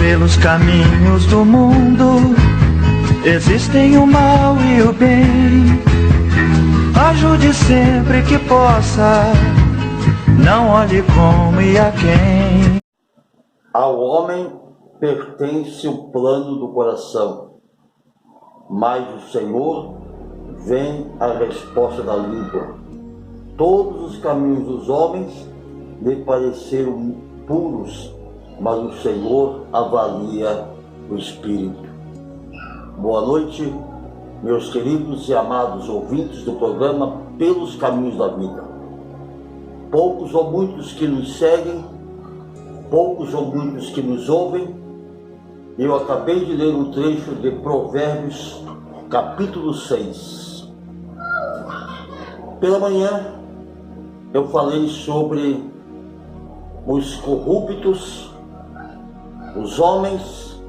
Pelos caminhos do mundo existem o mal e o bem. Ajude sempre que possa, não olhe como e a quem. Ao homem pertence o plano do coração, mas o Senhor vem a resposta da língua. Todos os caminhos dos homens lhe pareceram puros, mas o Senhor avalia o espírito. Boa noite, meus queridos e amados ouvintes do programa Pelos Caminhos da Vida. Poucos ou muitos que nos seguem, poucos ou muitos que nos ouvem, eu acabei de ler um trecho de Provérbios, capítulo 6. Pela manhã, eu falei sobre os corruptos, os homens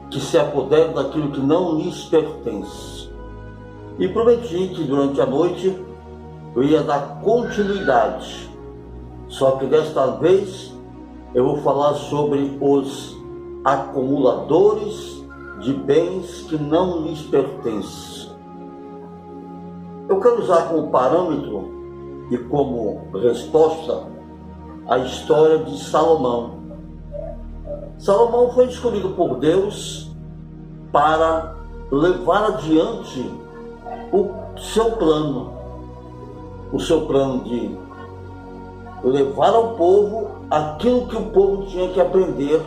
que se apoderam daquilo que não lhes pertence. E prometi que durante a noite eu ia dar continuidade. Só que desta vez eu vou falar sobre os acumuladores de bens que não lhes pertencem. Eu quero usar como parâmetro e como resposta a história de Salomão. Salomão foi escolhido por Deus para levar adiante o seu plano de levar ao povo aquilo que o povo tinha que aprender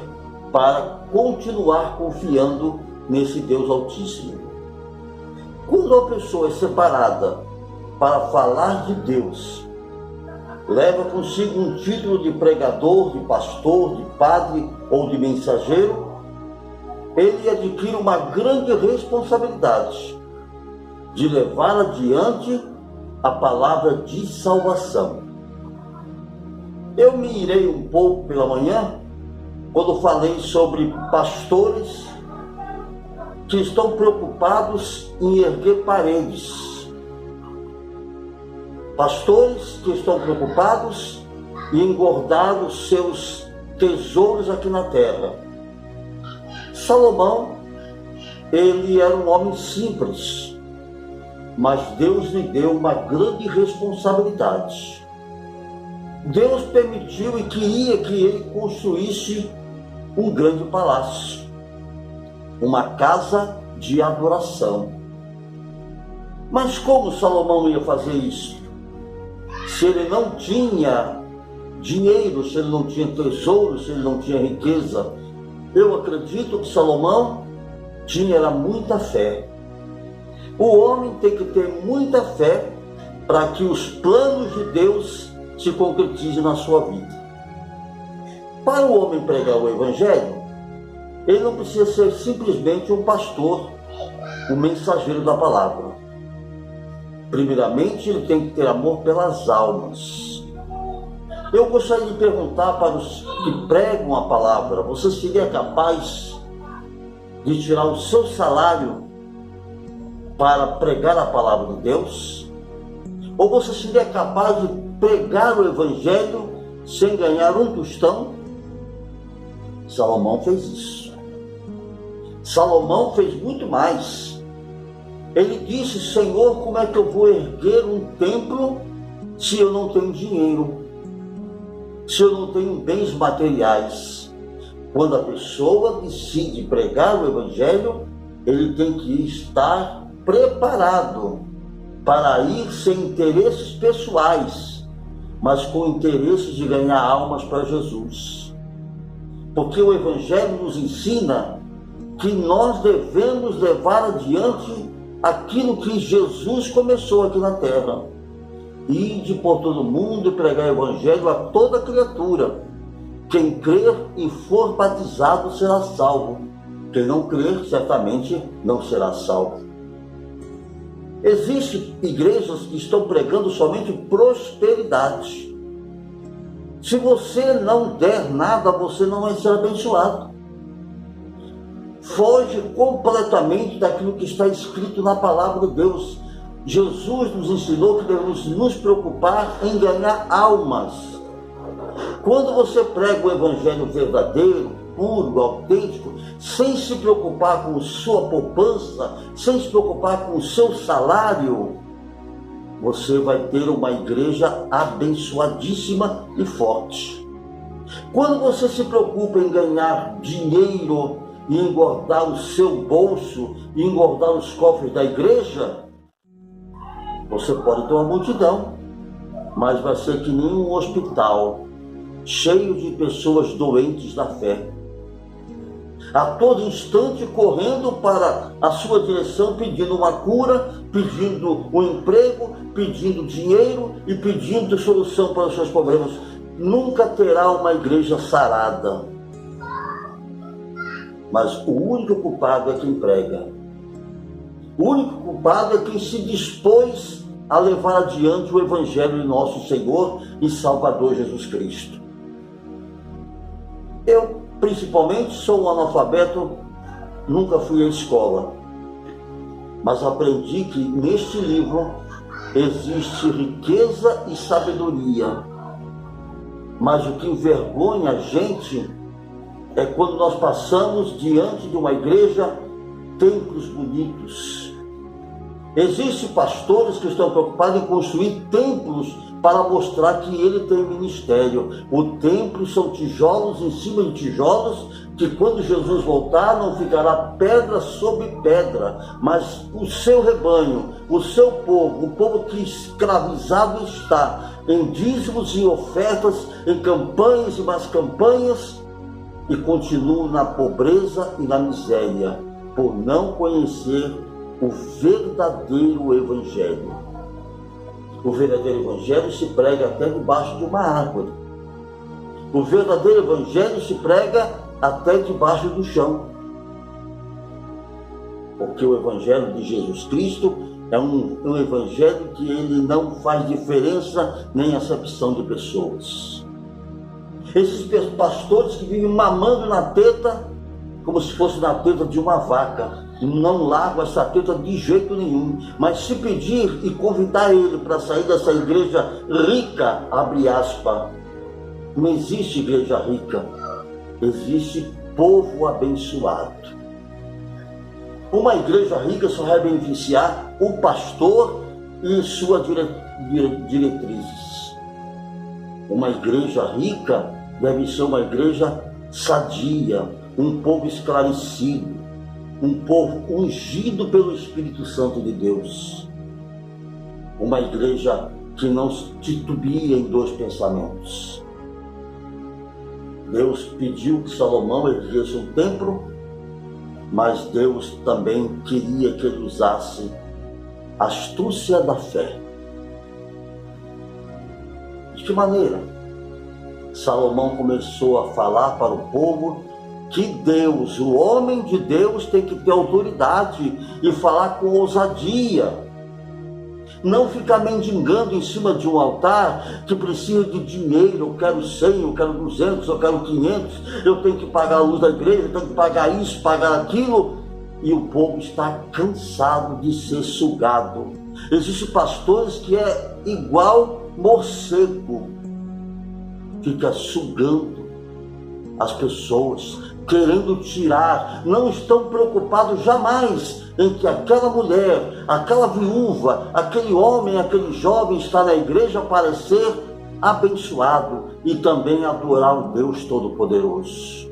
para continuar confiando nesse Deus Altíssimo. Quando uma pessoa é separada para falar de Deus, leva consigo um título de pregador, de pastor, de padre ou de mensageiro, ele adquire uma grande responsabilidade de levar adiante a palavra de salvação. Eu me irei um pouco pela manhã quando falei sobre pastores que estão preocupados em erguer paredes. Pastores que estão preocupados em engordar os seus tesouros aqui na terra. Salomão, ele era um homem simples, mas Deus lhe deu uma grande responsabilidade. Deus permitiu e queria que ele construísse um grande palácio, uma casa de adoração. Mas como Salomão ia fazer isso? Se ele não tinha dinheiro, se ele não tinha tesouro, se ele não tinha riqueza? Eu acredito que Salomão tinha muita fé. O homem tem que ter muita fé para que os planos de Deus se concretizem na sua vida. Para o homem pregar o Evangelho, ele não precisa ser simplesmente um pastor, um mensageiro da palavra. Primeiramente, ele tem que ter amor pelas almas. Eu gostaria de perguntar para os que pregam a palavra: você seria capaz de tirar o seu salário para pregar a palavra de Deus? Ou você seria capaz de pregar o Evangelho sem ganhar um tostão? Salomão fez isso. Salomão fez muito mais. Ele disse: Senhor, como é que eu vou erguer um templo se eu não tenho dinheiro, se eu não tenho bens materiais? Quando a pessoa decide pregar o Evangelho, ele tem que estar preparado para ir sem interesses pessoais, mas com interesses de ganhar almas para Jesus. Porque o Evangelho nos ensina que nós devemos levar adiante aquilo que Jesus começou aqui na terra. Ide por todo mundo e pregar o Evangelho a toda criatura. Quem crer e for batizado será salvo. Quem não crer, certamente não será salvo. Existem igrejas que estão pregando somente prosperidade. Se você não der nada, você não vai ser abençoado. Foge completamente daquilo que está escrito na palavra de Deus. Jesus nos ensinou que devemos nos preocupar em ganhar almas. Quando você prega o evangelho verdadeiro, puro, autêntico, sem se preocupar com sua poupança, sem se preocupar com o seu salário, você vai ter uma igreja abençoadíssima e forte. Quando você se preocupa em ganhar dinheiro e engordar o seu bolso e engordar os cofres da igreja, você pode ter uma multidão, mas vai ser que nem um hospital cheio de pessoas doentes da fé, a todo instante correndo para a sua direção, pedindo uma cura, pedindo um emprego, pedindo dinheiro e pedindo solução para os seus problemas. Nunca terá uma igreja sarada. Mas o único culpado é quem prega. O único culpado é quem se dispôs a levar adiante o evangelho de nosso Senhor e Salvador Jesus Cristo. Eu, principalmente, sou um analfabeto, nunca fui à escola, mas aprendi que neste livro existe riqueza e sabedoria. Mas o que envergonha a gente é quando nós passamos diante de uma igreja, templos bonitos. Existem pastores que estão preocupados em construir templos para mostrar que ele tem ministério. O templo são tijolos em cima de tijolos, que quando Jesus voltar não ficará pedra sobre pedra, mas o seu rebanho, o seu povo, o povo que escravizado está em dízimos e ofertas, em campanhas e mais campanhas, e continuam na pobreza e na miséria, por não conhecer o verdadeiro evangelho. O verdadeiro evangelho se prega até debaixo de uma árvore. O verdadeiro evangelho se prega até debaixo do chão. Porque o evangelho de Jesus Cristo é um evangelho que ele não faz diferença nem acepção de pessoas. Esses pastores que vivem mamando na teta, como se fosse na teta de uma vaca, não largo essa teta de jeito nenhum, mas se pedir e convidar ele para sair dessa igreja rica, abre aspas, não existe igreja rica, existe povo abençoado. Uma igreja rica só vai beneficiar o pastor e suas diretrizes. Uma igreja rica deve ser uma igreja sadia, um povo esclarecido, um povo ungido pelo Espírito Santo de Deus. Uma igreja que não titubia em dois pensamentos. Deus pediu que Salomão erguesse um templo, mas Deus também queria que ele usasse a astúcia da fé. De que maneira? Salomão começou a falar para o povo que Deus, o homem de Deus, tem que ter autoridade e falar com ousadia. Não ficar mendigando em cima de um altar que precisa de dinheiro. Eu quero 100, eu quero 200, eu quero 500, eu tenho que pagar a luz da igreja, eu tenho que pagar isso, pagar aquilo. E o povo está cansado de ser sugado. Existem pastores que é igual morcego, fica sugando as pessoas, querendo tirar, não estão preocupados jamais em que aquela mulher, aquela viúva, aquele homem, aquele jovem está na igreja para ser abençoado e também adorar o Deus Todo-Poderoso.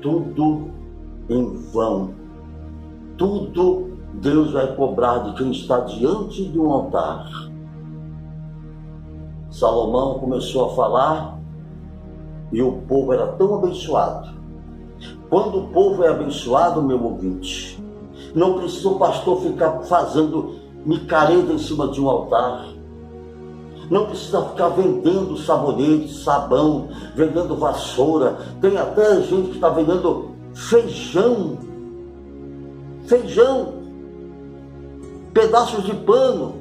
Tudo em vão, tudo Deus vai cobrar de quem está diante de um altar. Salomão começou a falar e o povo era tão abençoado. Quando o povo é abençoado, meu ouvinte, não precisa o pastor ficar fazendo micareta em cima de um altar. Não precisa ficar vendendo sabonete, sabão, vendendo vassoura. Tem até gente que está vendendo feijão, pedaços de pano,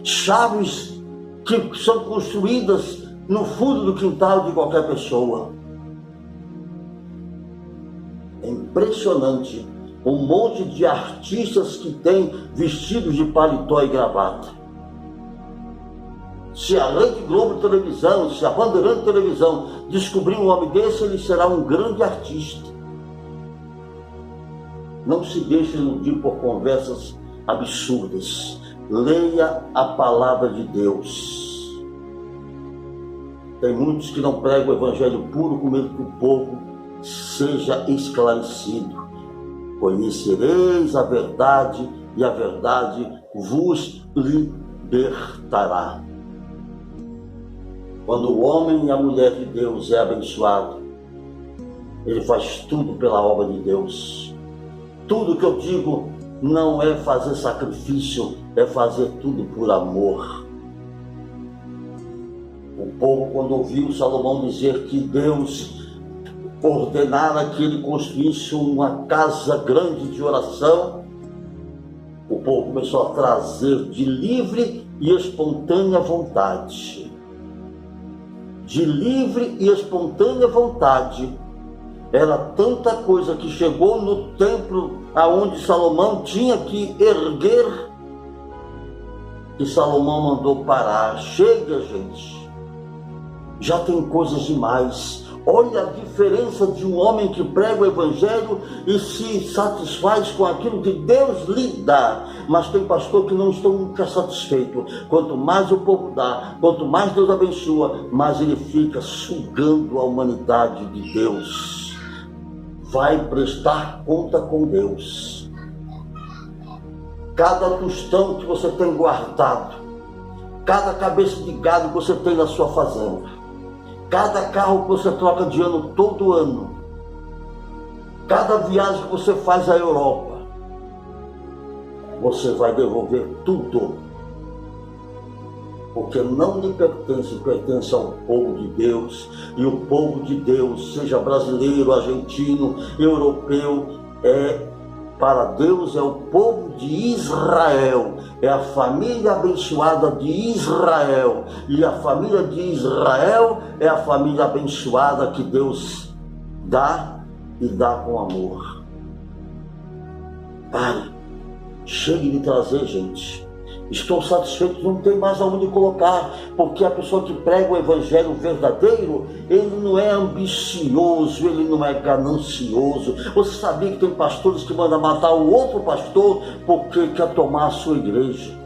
chaves que são construídas no fundo do quintal de qualquer pessoa. É impressionante o monte de artistas que tem vestidos de paletó e gravata. Se a Rede Globo Televisão, se a Bandeirante Televisão descobrir um homem desse, ele será um grande artista. Não se deixe iludir por conversas absurdas. Leia a palavra de Deus. Tem muitos que não pregam o evangelho puro com medo que o povo seja esclarecido. Conhecereis a verdade e a verdade vos libertará. Quando o homem e a mulher de Deus é abençoado, ele faz tudo pela obra de Deus. Tudo que eu digo não é fazer sacrifício, é fazer tudo por amor. O povo, quando ouviu Salomão dizer que Deus ordenara que ele construísse uma casa grande de oração, o povo começou a trazer de livre e espontânea vontade. De livre e espontânea vontade. Era tanta coisa que chegou no templo aonde Salomão tinha que erguer, que Salomão mandou parar. Chega, gente. Já tem coisas demais. Olha a diferença de um homem que prega o evangelho e se satisfaz com aquilo que Deus lhe dá. Mas tem pastor que não está nunca satisfeito. Quanto mais o povo dá, quanto mais Deus abençoa, mais ele fica sugando a humanidade de Deus. Vai prestar conta com Deus. Cada tostão que você tem guardado, cada cabeça de gado que você tem na sua fazenda, cada carro que você troca de ano todo ano, cada viagem que você faz à Europa, você vai devolver tudo, porque não lhe pertence, pertence ao povo de Deus. E o povo de Deus, seja brasileiro, argentino, europeu, para Deus é o povo de Israel, é a família abençoada de Israel, e a família de Israel é a família abençoada que Deus dá e dá com amor. Pai, chegue de trazer, gente. Estou satisfeito, não tem mais aonde colocar, porque a pessoa que prega o evangelho verdadeiro, ele não é ambicioso, ele não é ganancioso. Você sabia que tem pastores que mandam matar o outro pastor porque quer tomar a sua igreja?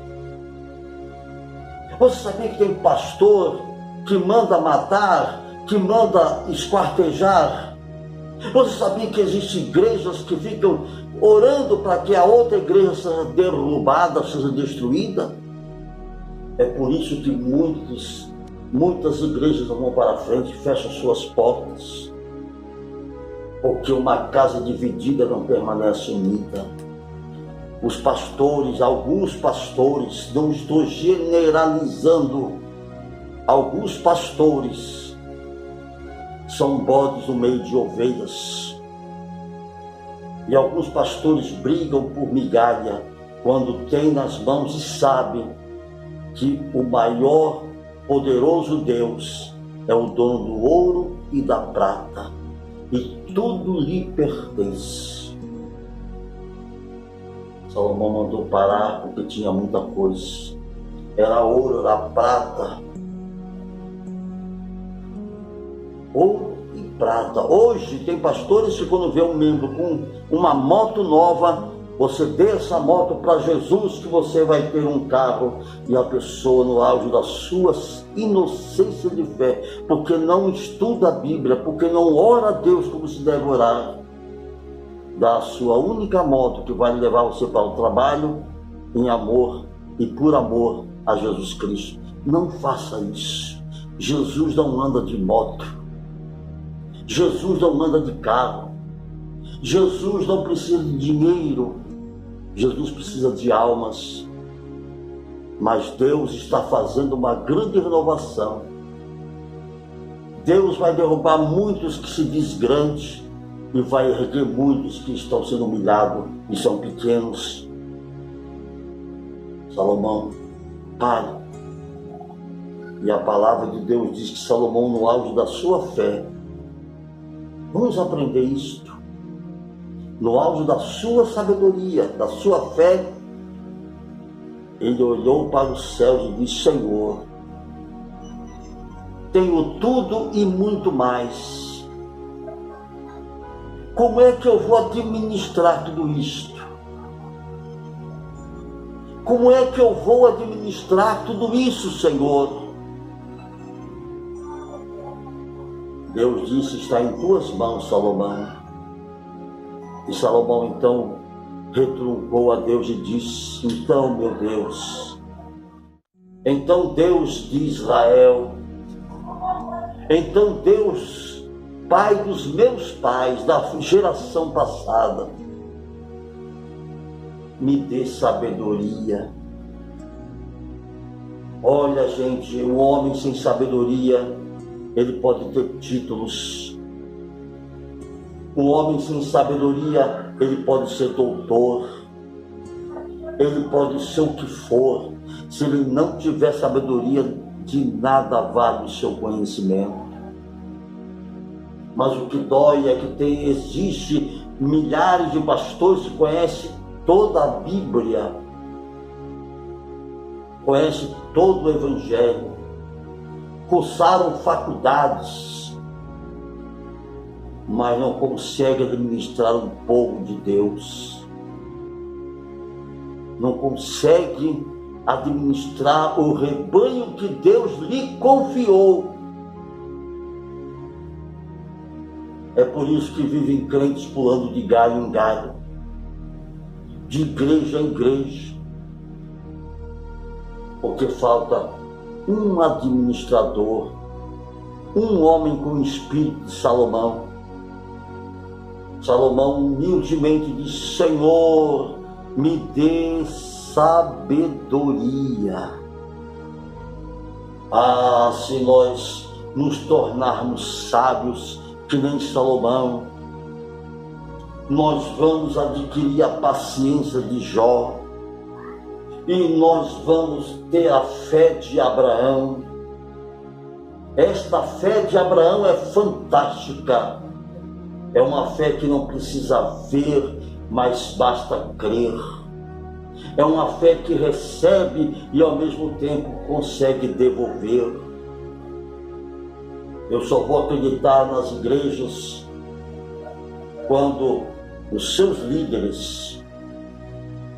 Você sabia que tem pastor que manda matar, que manda esquartejar? Você sabia que existem igrejas que ficam orando para que a outra igreja seja derrubada, seja destruída? É por isso que muitas igrejas não vão para frente, fecham suas portas, porque uma casa dividida não permanece unida. Os pastores, alguns pastores, não estou generalizando, alguns pastores são bodes no meio de ovelhas. E alguns pastores brigam por migalha quando têm nas mãos e sabem que o maior, poderoso Deus é o dono do ouro e da prata, e tudo lhe pertence. Salomão mandou parar porque tinha muita coisa. Era ouro, era prata. Ouro e prata. Hoje tem pastores que quando vê um membro com uma moto nova, você dê essa moto para Jesus que você vai ter um carro, e a pessoa no auge da sua inocência de fé, porque não estuda a Bíblia, porque não ora a Deus como se deve orar, dá a sua única moto que vai levar você para o trabalho em amor e por amor a Jesus Cristo. Não faça isso. Jesus não anda de moto. Jesus não anda de carro. Jesus não precisa de dinheiro. Jesus precisa de almas. Mas Deus está fazendo uma grande renovação. Deus vai derrubar muitos que se diz grandes e vai erguer muitos que estão sendo humilhados e são pequenos. Salomão, pare. E a palavra de Deus diz que Salomão, no auge da sua fé, vamos aprender isto. No auge da sua sabedoria, da sua fé, ele olhou para os céus e disse: Senhor, tenho tudo e muito mais. Como é que eu vou administrar tudo isto? Como é que eu vou administrar tudo isso, Senhor? Deus disse: está em tuas mãos, Salomão. E Salomão então retrucou a Deus e disse: então, meu Deus, então Deus de Israel, então Deus, Pai dos meus pais, da geração passada, me dê sabedoria. Olha, gente, um homem sem sabedoria, ele pode ter títulos. Um homem sem sabedoria, ele pode ser doutor. Ele pode ser o que for. Se ele não tiver sabedoria, de nada vale o seu conhecimento. Mas o que dói é que existe milhares de pastores que conhecem toda a Bíblia, conhecem todo o Evangelho, cursaram faculdades, mas não conseguem administrar o povo de Deus, não conseguem administrar o rebanho que Deus lhe confiou. É por isso que vivem crentes pulando de galho em galho, de igreja em igreja, porque falta um administrador, um homem com o espírito de Salomão. Salomão humildemente diz: Senhor, me dê sabedoria. Ah, se nós nos tornarmos sábios que nem Salomão, nós vamos adquirir a paciência de Jó, e nós vamos ter a fé de Abraão. Esta fé de Abraão é fantástica. É uma fé que não precisa ver, mas basta crer. É uma fé que recebe e ao mesmo tempo consegue devolver. Eu só vou acreditar nas igrejas quando os seus líderes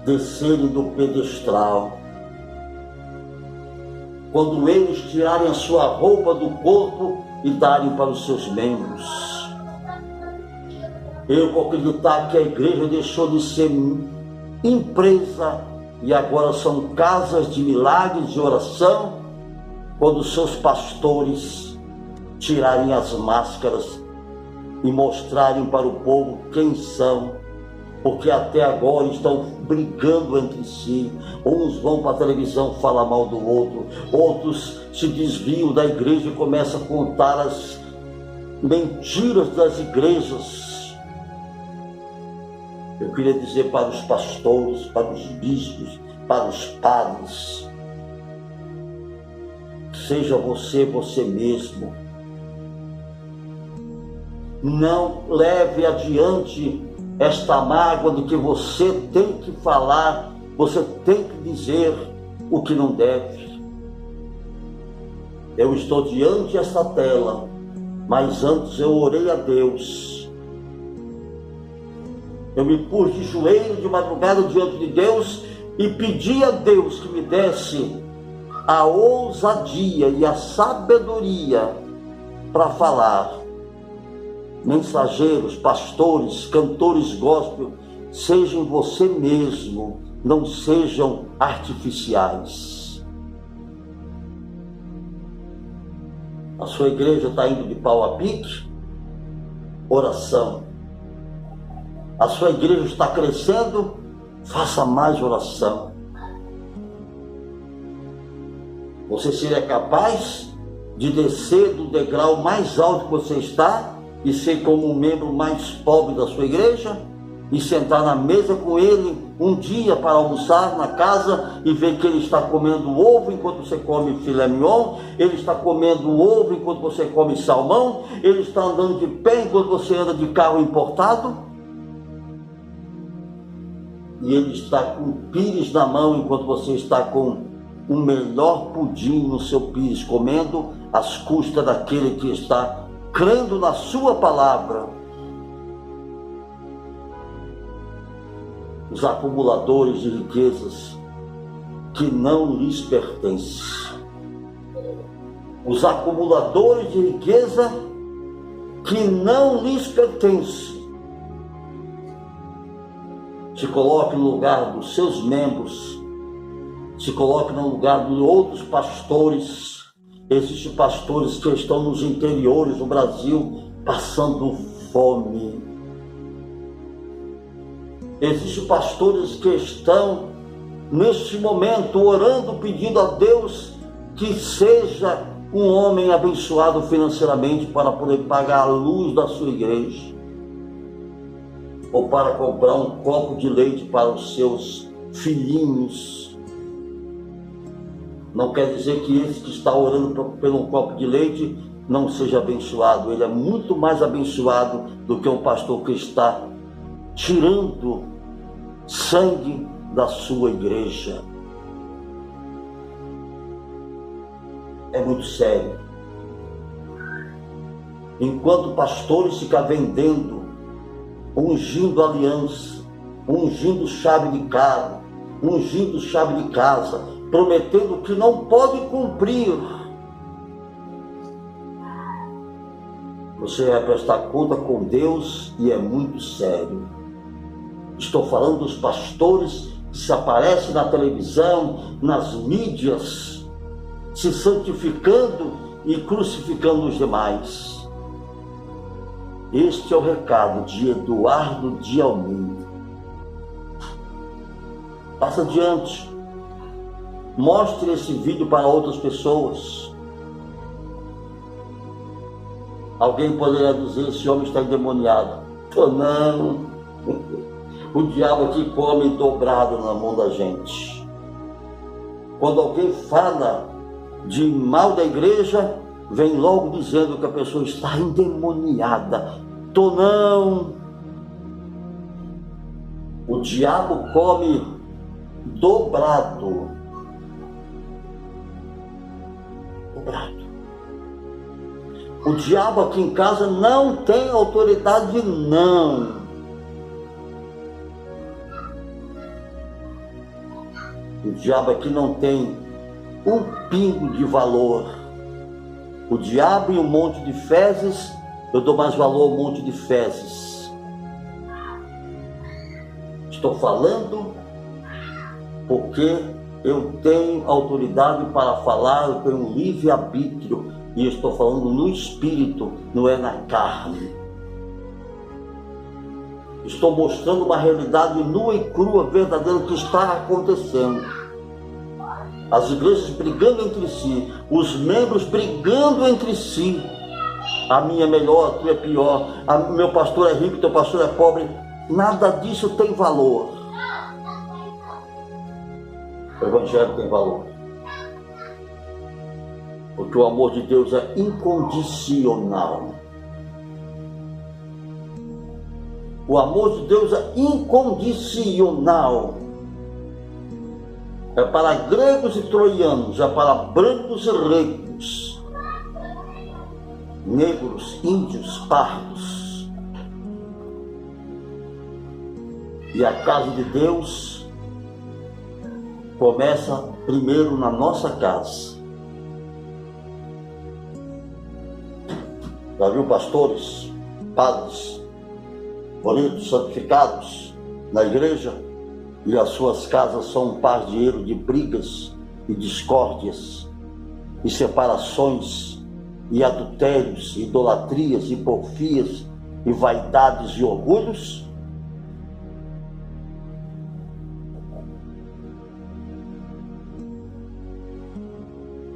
descerem do pedestal, quando eles tirarem a sua roupa do corpo e darem para os seus membros. Eu vou acreditar que a igreja deixou de ser empresa e agora são casas de milagres, de oração, quando os seus pastores tirarem as máscaras e mostrarem para o povo quem são, porque até agora estão brigando entre si. Uns vão para a televisão falar mal do outro, outros se desviam da igreja e começam a contar as mentiras das igrejas. Eu queria dizer para os pastores, para os bispos, para os padres: seja você mesmo. Não leve adiante esta mágoa de que você tem que falar, você tem que dizer o que não deve. Eu estou diante desta tela, mas antes eu orei a Deus. Eu me pus de joelho de madrugada diante de Deus e pedi a Deus que me desse a ousadia e a sabedoria para falar. Mensageiros, pastores, cantores gospel, sejam você mesmo, não sejam artificiais. A sua igreja está indo de pau a pique? Oração. A sua igreja está crescendo? Faça mais oração. Você seria capaz de descer do degrau mais alto que você está e ser como um membro mais pobre da sua igreja e sentar na mesa com ele um dia para almoçar na casa e ver que ele está comendo ovo enquanto você come filé mignon, ele está comendo ovo enquanto você come salmão, ele está andando de pé enquanto você anda de carro importado, e ele está com pires na mão enquanto você está com o melhor pudim no seu pires, comendo às custas daquele que está crendo na sua palavra. Os acumuladores de riquezas que não lhes pertencem. Os acumuladores de riqueza que não lhes pertencem. Se coloque no lugar dos seus membros, se coloque no lugar de outros pastores. Existem pastores que estão nos interiores do Brasil passando fome. Existem pastores que estão neste momento orando, pedindo a Deus que seja um homem abençoado financeiramente para poder pagar a luz da sua igreja, ou para comprar um copo de leite para os seus filhinhos. Não quer dizer que esse que está orando pelo copo de leite não seja abençoado. Ele é muito mais abençoado do que um pastor que está tirando sangue da sua igreja. É muito sério. Enquanto pastores ficam vendendo, ungindo aliança, ungindo chave de carro, ungindo chave de casa, prometendo que não pode cumprir, você vai prestar conta com Deus, e é muito sério. Estou falando dos pastores que se aparecem na televisão, nas mídias, se santificando e crucificando os demais. Este é o recado de Eduardo de Almeida. Passa adiante. Mostre esse vídeo para outras pessoas. Alguém poderia dizer: esse homem está endemoniado. Ou não. O diabo aqui come dobrado na mão da gente. Quando alguém fala de mal da igreja, vem logo dizendo que a pessoa está endemoniada. Não. O diabo come dobrado. O diabo aqui em casa não tem autoridade, não. O diabo aqui não tem um pingo de valor. O diabo e um monte de fezes, eu dou mais valor ao monte de fezes. Estou falando porque eu tenho autoridade para falar, eu tenho um livre-arbítrio, e estou falando no espírito, não é na carne. Estou mostrando uma realidade nua e crua, verdadeira, que está acontecendo. As igrejas brigando entre si, os membros brigando entre si. A minha é melhor, a tua é pior, meu pastor é rico, teu pastor é pobre. Nada disso tem valor. O evangelho tem valor. Porque o amor de Deus é incondicional. O amor de Deus é incondicional. É para gregos e troianos, é para brancos e ricos, negros, índios, pardos. E a casa de Deus começa primeiro na nossa casa. Já viu pastores, padres, bonitos, santificados na igreja, e as suas casas são um pardieiro de brigas e discórdias, e separações, e adultérios, idolatrias, e porfias, e vaidades e orgulhos?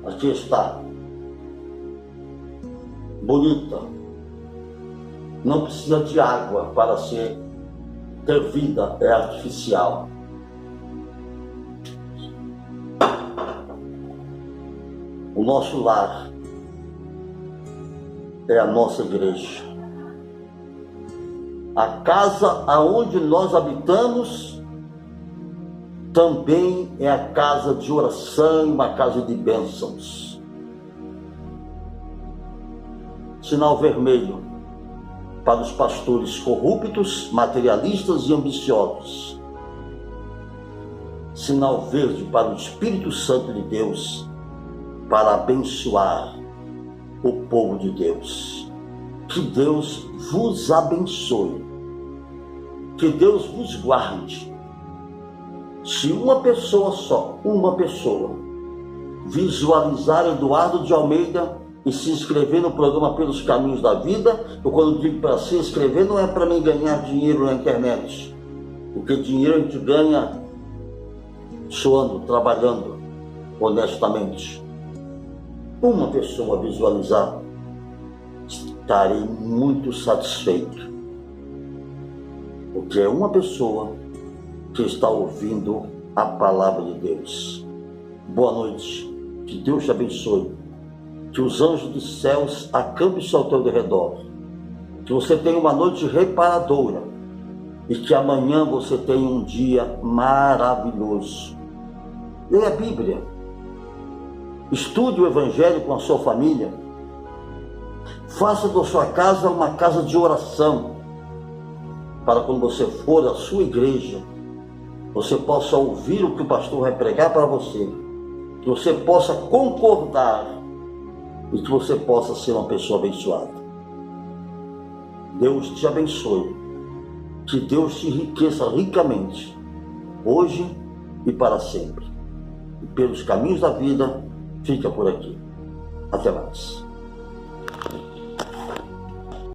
Aqui está, bonita, não precisa de água para ter vida, é artificial. O nosso lar é a nossa igreja. A casa aonde nós habitamos também é a casa de oração, uma casa de bênçãos. Sinal vermelho para os pastores corruptos, materialistas e ambiciosos. Sinal verde para o Espírito Santo de Deus, para abençoar o povo de Deus. Que Deus vos abençoe. Que Deus vos guarde. Se uma pessoa só, visualizar Eduardo de Almeida e se inscrever no programa Pelos Caminhos da Vida, eu quando digo para se inscrever não é para mim ganhar dinheiro na internet, porque dinheiro a gente ganha suando, trabalhando honestamente. Uma pessoa visualizar, estarei muito satisfeito, porque é uma pessoa que está ouvindo a palavra de Deus. Boa noite, que Deus te abençoe, que os anjos dos céus acampem-se ao teu redor, que você tenha uma noite reparadora e que amanhã você tenha um dia maravilhoso. Leia a Bíblia, estude o Evangelho com a sua família, faça da sua casa uma casa de oração, para quando você for à sua igreja, você possa ouvir o que o pastor vai pregar para você, que você possa concordar e que você possa ser uma pessoa abençoada. Deus te abençoe, que Deus te enriqueça ricamente, hoje e para sempre. E pelos caminhos da vida, fica por aqui. Até mais.